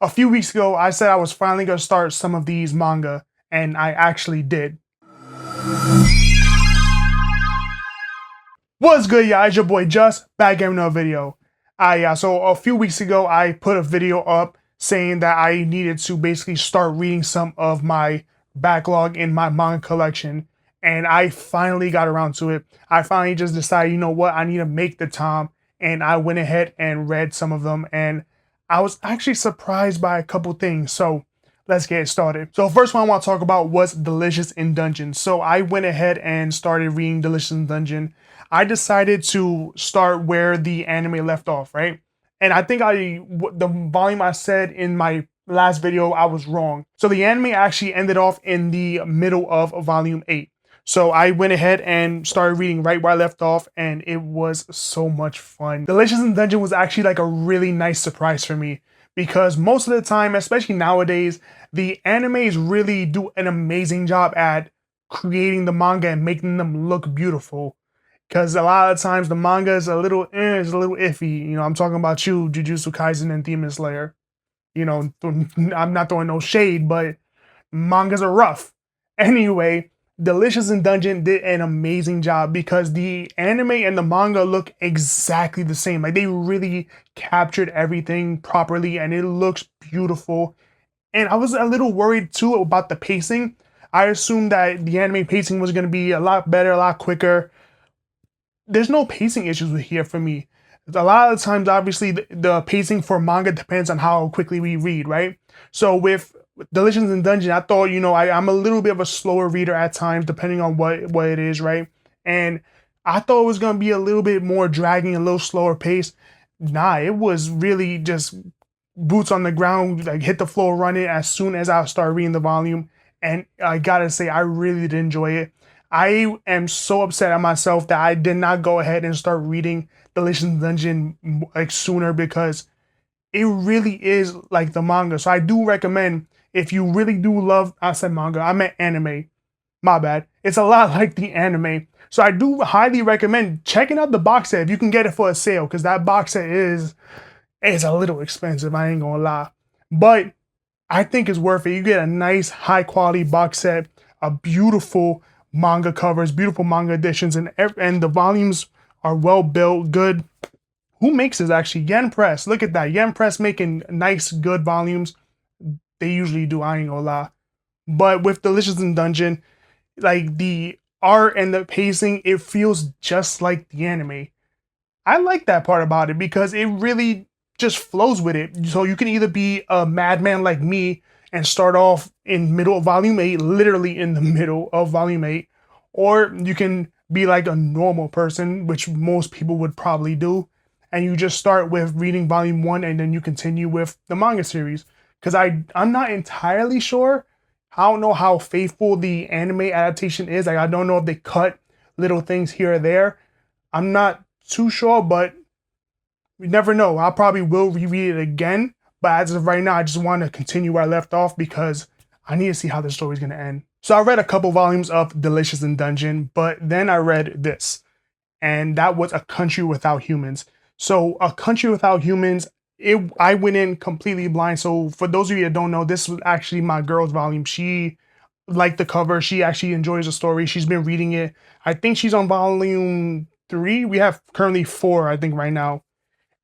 A few weeks ago, I said I was finally going to start some of these manga, and I actually did. What's good, y'all? It's your boy Just, back in another video. So a few weeks ago, I put a video up saying that I needed to basically start reading some of my backlog in my manga collection, and I finally got around to it. I finally just decided, you know what, I need to make the time, and I went ahead and read some of them, and I was actually surprised by a couple things. So let's get started. So first one I want to talk about was Delicious in Dungeon. So I went ahead and started reading Delicious in Dungeon. I decided to start where the anime left off, right? And I think the volume I said in my last video, I was wrong. So the anime actually ended off in the middle of volume 8. So I went ahead and started reading right where I left off, and it was so much fun. Delicious in Dungeon was actually like a really nice surprise for me, because most of the time, especially nowadays, the animes really do an amazing job at creating the manga and making them look beautiful. Because a lot of times the manga is a little iffy. You know, I'm talking about Jujutsu Kaisen and Demon Slayer. You know, I'm not throwing no shade, but mangas are rough. Anyway, Delicious in Dungeon did an amazing job because the anime and the manga look exactly the same. Like, they really captured everything properly and it looks beautiful. And I was a little worried too about the pacing. I assumed that the anime pacing was going to be a lot better, a lot quicker. There's no pacing issues here for me. A lot of times, obviously, the pacing for manga depends on how quickly we read, right? So with Delicious in Dungeon, I thought, you know, I'm a little bit of a slower reader at times, depending on what it is, right? And I thought it was going to be a little bit more dragging, a little slower pace. Nah, it was really just boots on the ground, like hit the floor running as soon as I started reading the volume. And I gotta say, I really did enjoy it. I am so upset at myself that I did not go ahead and start reading Delicious Dungeon like sooner, because it really is like the manga. So I do recommend, if you really do love, I said manga, I meant anime. My bad. It's a lot like the anime. So I do highly recommend checking out the box set if you can get it for a sale, because that box set is a little expensive, I ain't gonna lie. But I think it's worth it. You get a nice high quality box set, a beautiful manga covers, beautiful manga editions, and the volumes are well built, good. Who makes this actually? Yen Press. Look at that. Yen Press making nice, good volumes. They usually do, I ain't gonna lie. But with Delicious in Dungeon, like the art and the pacing, it feels just like the anime. I like that part about it because it really just flows with it. So you can either be a madman like me and start off in middle of volume 8, literally in the middle of volume 8, or you can be like a normal person, which most people would probably do, and you just start with reading volume 1 and then you continue with the manga series. Because I'm not entirely sure. I don't know how faithful the anime adaptation is. Like, I don't know if they cut little things here or there. I'm not too sure, but we never know. I probably will reread it again, but as of right now, I just want to continue where I left off because I need to see how the story's going to end. So I read a couple volumes of Delicious in Dungeon, but then I read this, and that was A Country Without Humans. So A Country Without Humans, I went in completely blind. So for those of you that don't know, this was actually my girl's volume. She liked the cover. She actually enjoys the story. She's been reading it. I think she's on volume 3. We have currently 4, I think, right now.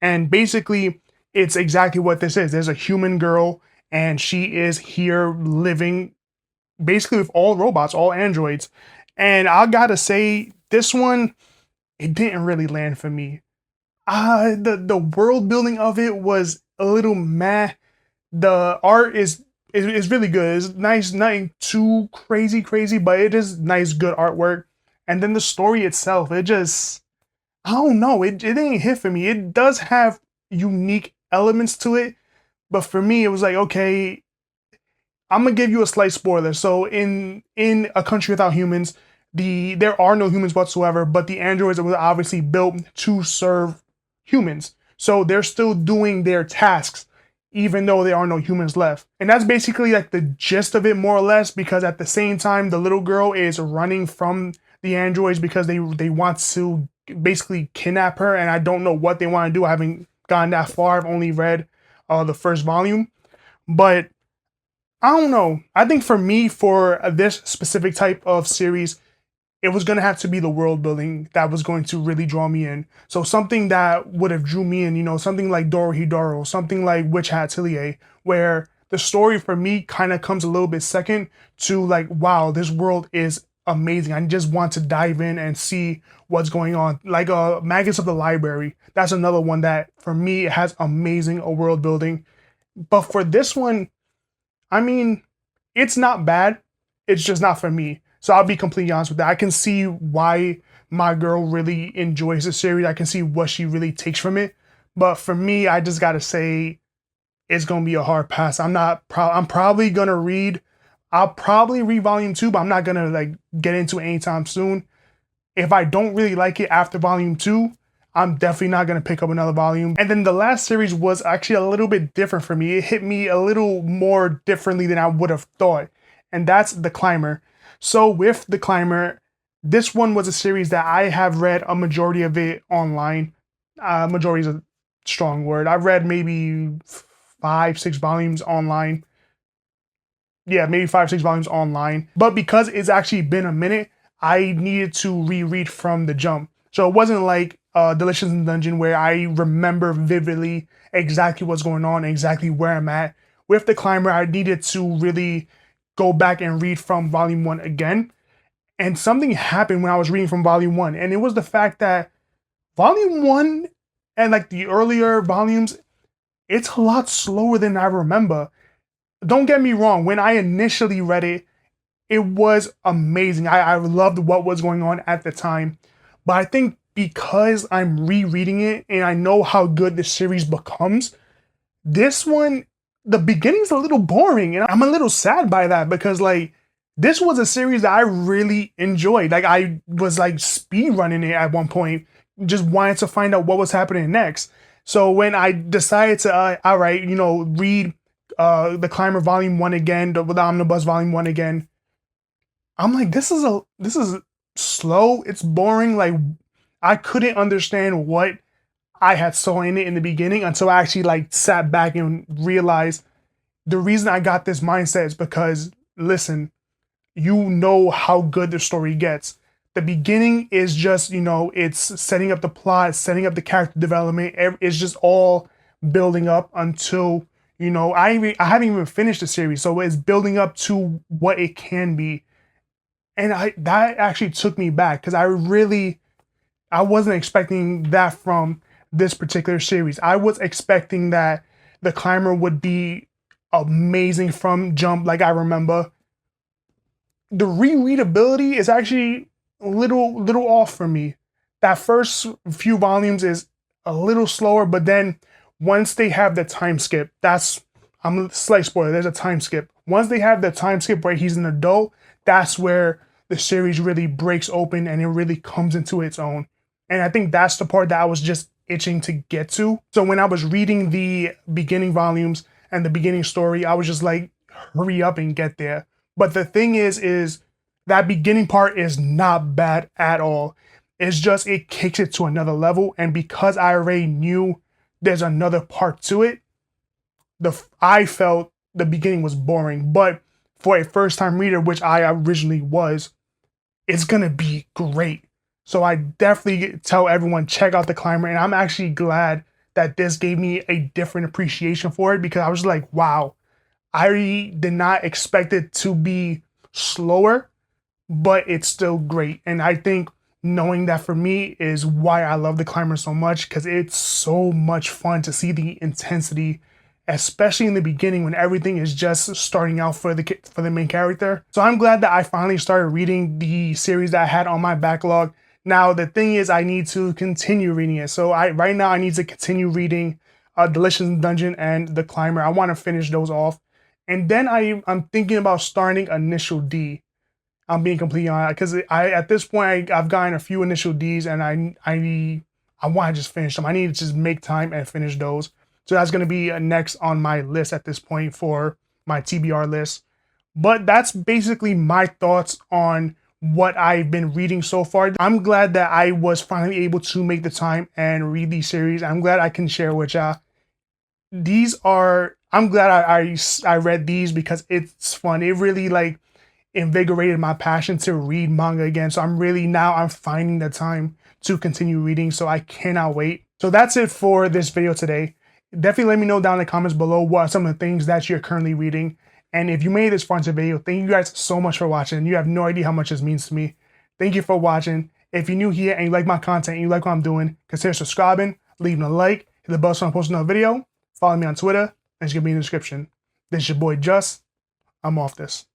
And basically, it's exactly what this is. There's a human girl, and she is here living basically with all robots, all androids. And I gotta say, this one, it didn't really land for me. The world building of it was a little meh. The art is really good. It's nice, not too crazy, but it is nice, good artwork. And then the story itself, it just, I don't know, it didn't hit for me. It does have unique elements to it, but for me, it was like, okay, I'm gonna give you a slight spoiler. So in A Country Without Humans, there are no humans whatsoever, but the androids were obviously built to serve humans. So they're still doing their tasks, even though there are no humans left. And that's basically like the gist of it, more or less, because at the same time, the little girl is running from the androids because they want to basically kidnap her, and I don't know what they want to do. I haven't gone that far. I've only read the first volume, But I don't know. I think for me, for this specific type of series, it was going to have to be the world building that was going to really draw me in. So something that would have drew me in, something like Dorohedoro, something like Witch Hat Atelier, where the story for me kind of comes a little bit second to like, wow, this world is amazing. I just want to dive in and see what's going on. Like Magus of the Library, that's another one that for me has amazing world building. But for this one, I mean, it's not bad. It's just not for me. So I'll be completely honest with that. I can see why my girl really enjoys the series. I can see what she really takes from it. But for me, I just gotta say it's gonna be a hard pass. I'm probably gonna read. I'll probably read volume 2, but I'm not gonna like get into it anytime soon. If I don't really like it after volume 2, I'm definitely not going to pick up another volume. And then the last series was actually a little bit different for me. It hit me a little more differently than I would have thought. And that's The Climber. So with The Climber, this one was a series that I have read a majority of it online. Majority is a strong word. I've read maybe 5-6 volumes online. Yeah, maybe 5-6 volumes online. But because it's actually been a minute, I needed to reread from the jump. So it wasn't like Delicious in the Dungeon where I remember vividly exactly what's going on, exactly where I'm at. With The Climber, I needed to really go back and read from volume 1 again. And something happened when I was reading from volume 1. And it was the fact that volume 1 and like the earlier volumes, it's a lot slower than I remember. Don't get me wrong, when I initially read it, it was amazing. I loved what was going on at the time. But I think because I'm rereading it and I know how good the series becomes, this one, the beginning's a little boring. And I'm a little sad by that because like, this was a series that I really enjoyed. Like I was like speed running it at one point, just wanted to find out what was happening next. So when I decided to, all right, read The Climber Volume 1 again, the Omnibus Volume 1 again, I'm like, this is slow. It's boring. Like I couldn't understand what I had saw in it in the beginning until I actually like sat back and realized the reason I got this mindset is because listen, you know how good the story gets. The beginning is just, it's setting up the plot, setting up the character development. It's just all building up until, I haven't even finished the series. So it's building up to what it can be. And that actually took me back because I wasn't expecting that from this particular series. I was expecting that The Climber would be amazing from jump, like I remember. The rereadability is actually a little off for me. That first few volumes is a little slower, but then once they have the time skip, I'm a slight spoiler, there's a time skip. Once they have the time skip where he's an adult, that's where the series really breaks open and it really comes into its own. And I think that's the part that I was just itching to get to. So when I was reading the beginning volumes and the beginning story, I was just like, hurry up and get there. But the thing is that beginning part is not bad at all. It's just, it kicks it to another level. And because I already knew there's another part to it, I felt the beginning was boring. But for a first time reader, which I originally was, it's gonna be great. So I definitely tell everyone, check out The Climber. And I'm actually glad that this gave me a different appreciation for it because I was like, wow, I did not expect it to be slower, but it's still great. And I think knowing that for me is why I love The Climber so much, because it's so much fun to see the intensity, especially in the beginning when everything is just starting out for the main character. So I'm glad that I finally started reading the series that I had on my backlog. Now the thing is, I need to continue reading it. So right now I need to continue reading Delicious in the Dungeon and The Climber. I want to finish those off. And then I'm thinking about starting Initial D. I'm being completely honest because at this point I've gotten a few Initial Ds and I want to just finish them. I need to just make time and finish those. So that's going to be next on my list at this point for my TBR list. But that's basically my thoughts on what I've been reading so far. I'm glad that I was finally able to make the time and read these series. I'm glad I can share with y'all. I'm glad I read these because it's fun. It really like invigorated my passion to read manga again. So I'm finding the time to continue reading. So I cannot wait. So that's it for this video today. Definitely let me know down in the comments below what are some of the things that you're currently reading. And if you made this far into the video, thank you guys so much for watching. You have no idea how much this means to me. Thank you for watching. If you're new here and you like my content and you like what I'm doing, consider subscribing, leaving a like, hit the bell so I post another video, follow me on Twitter, and it's gonna be in the description. This is your boy Just. I'm off this.